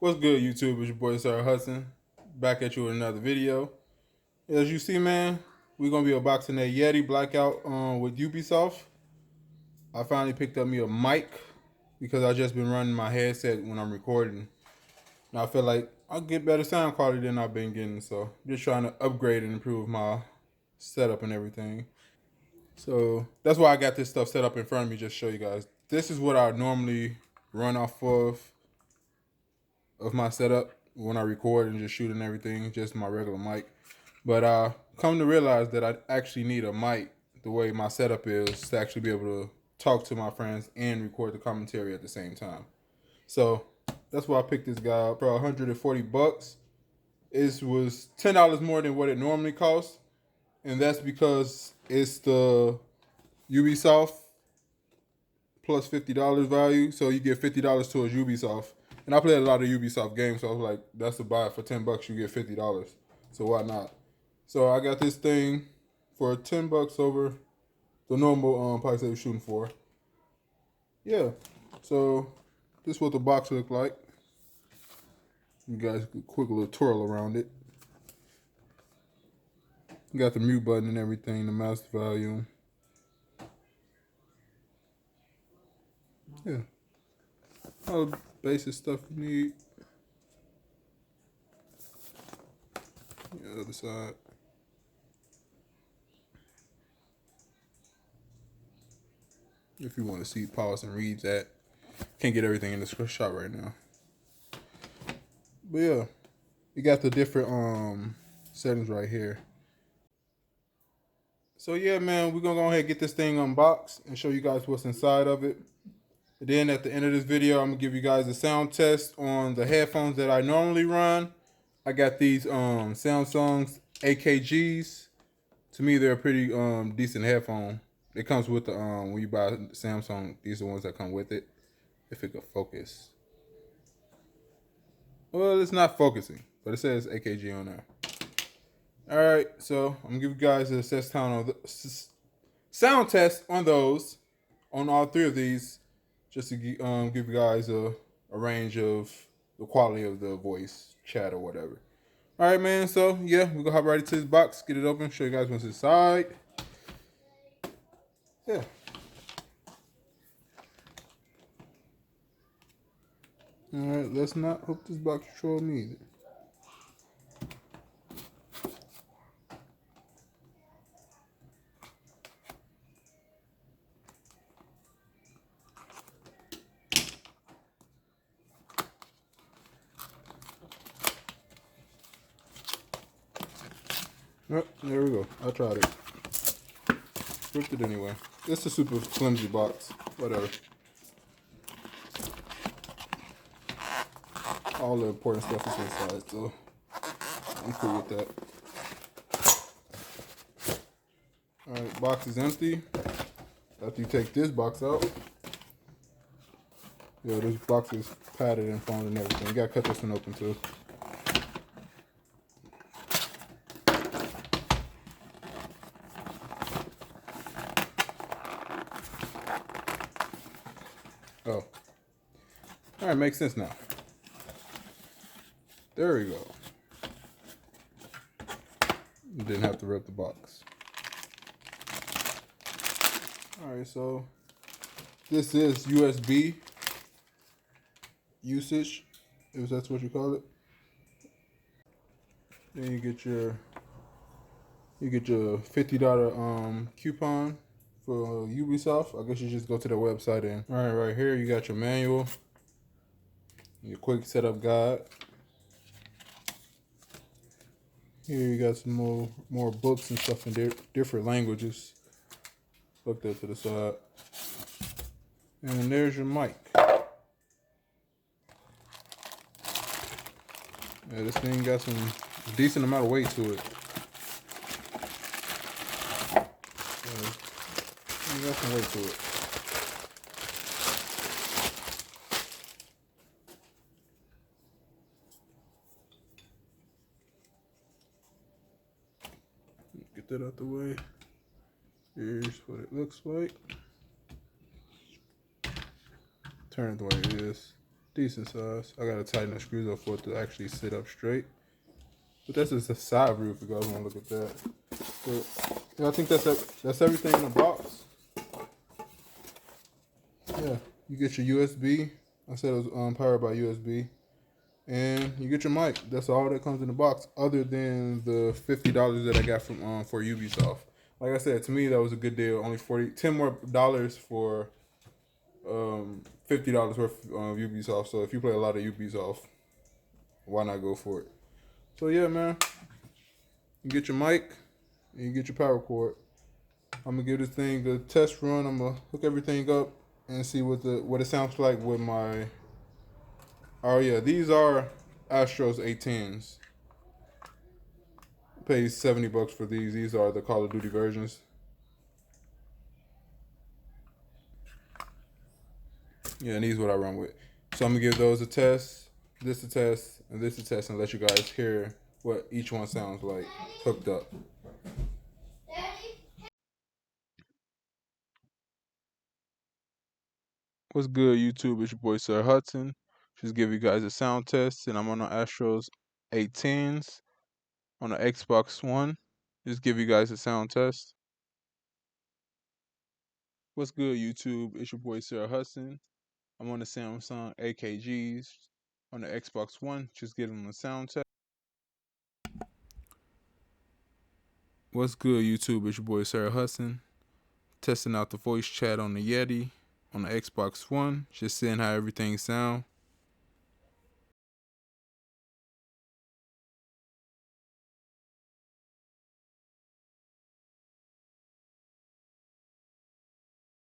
What's good, YouTube? It's your boy Sarah Hudson, back at you with another video. As you see, man, we're gonna be unboxing that Yeti Blackout with Ubisoft. I finally picked up me a mic because I just been running my headset when I'm recording. And I feel like I'll get better sound quality than I've been getting, so just trying to upgrade and improve my setup and everything. So that's why I got this stuff set up in front of me, just to show you guys. This is what I normally run off of my setup when I record and just shoot and everything, just my regular mic. But come to realize that I actually need a mic the way my setup is to actually be able to talk to my friends and record the commentary at the same time. So that's why I picked this guy up for 140 bucks. It was $10 more than what it normally costs, and that's because it's the Ubisoft plus $50 value, so you get $50 towards Ubisoft. And I play a lot of Ubisoft games, so I was like, that's a buy for $10. You get $50, so why not? So I got this thing for $10 over the normal price they were shooting for. Yeah, so this is what the box looked like. You guys get a quick little twirl around it. You got the mute button and everything, the master volume. Yeah, all the basic stuff you need. The other side. If you want to see, pause and read that. Can't get everything in the shot right now. But yeah, you got the different settings right here. So yeah, man, we're gonna go ahead and get this thing unboxed and show you guys what's inside of it. And then at the end of this video, I'm gonna give you guys a sound test on the headphones that I normally run. I got these Samsung AKGs. To me, they're a pretty decent headphone. It comes with the when you buy Samsung, these are the ones that come with it. If it could focus. Well, it's not focusing, but it says AKG on there. All right, so I'm gonna give you guys a sound test on those, on all three of these, just to give you guys a range of the quality of the voice chat or whatever. All right, man. So yeah, we're gonna hop right into this box, get it open, show you guys what's inside. Yeah. All right, let's not hope this box troll me either. Oh, there we go. I tried it. Ripped it anyway. It's a super flimsy box. Whatever. All the important stuff is inside, so I'm cool with that. Alright, box is empty. After you take this box out, yeah, this box is padded and foamed and everything. You gotta cut this one open too. Oh. Alright, makes sense now. There we go. You didn't have to rip the box. Alright, so this is USB usage, if that's what you call it. Then you get your $50 coupon for Ubisoft. I guess you just go to their website and right here you got your manual, your quick setup guide. Here you got some more books and stuff in different languages. Look there to the side. And there's your mic. Yeah, this thing got some decent amount of weight to it. Yeah, got some weight to it. Get that out the way. Here's what it looks like. Turn it the way it is. decent size. I gotta tighten the screws up for it to actually sit up straight. But that's just a side view if you guys want to look at that. But yeah, I think that's everything in the box. Yeah, you get your USB. I said it was powered by USB, and you get your mic. That's all that comes in the box, other than the $50 that I got from for Ubisoft. Like I said, to me that was a good deal. Only 10 more dollars for $50 worth of Ubisoft. So if you play a lot of Ubisoft, why not go for it? So yeah, man, you get your mic and you get your power cord. I'm gonna give this thing a test run. I'm gonna hook everything up and see what it sounds like with my. Oh yeah, these are Astro's A10s. Pays $70 for these. These are the Call of Duty versions. Yeah, and these what I run with. So I'm gonna give those a test, this a test, and this a test, and let you guys hear what each one sounds like hooked up. What's good, YouTube? It's your boy Sir Hudson. Just give you guys a sound test, and I'm on the Astro's 18s on the Xbox One. Just give you guys a sound test. What's good, YouTube? It's your boy Sarah Hudson. I'm on the Samsung AKGs on the Xbox One. Just give them a sound test. What's good, YouTube? It's your boy Sarah Hudson. Testing out the voice chat on the Yeti on the Xbox One. Just seeing how everything sound.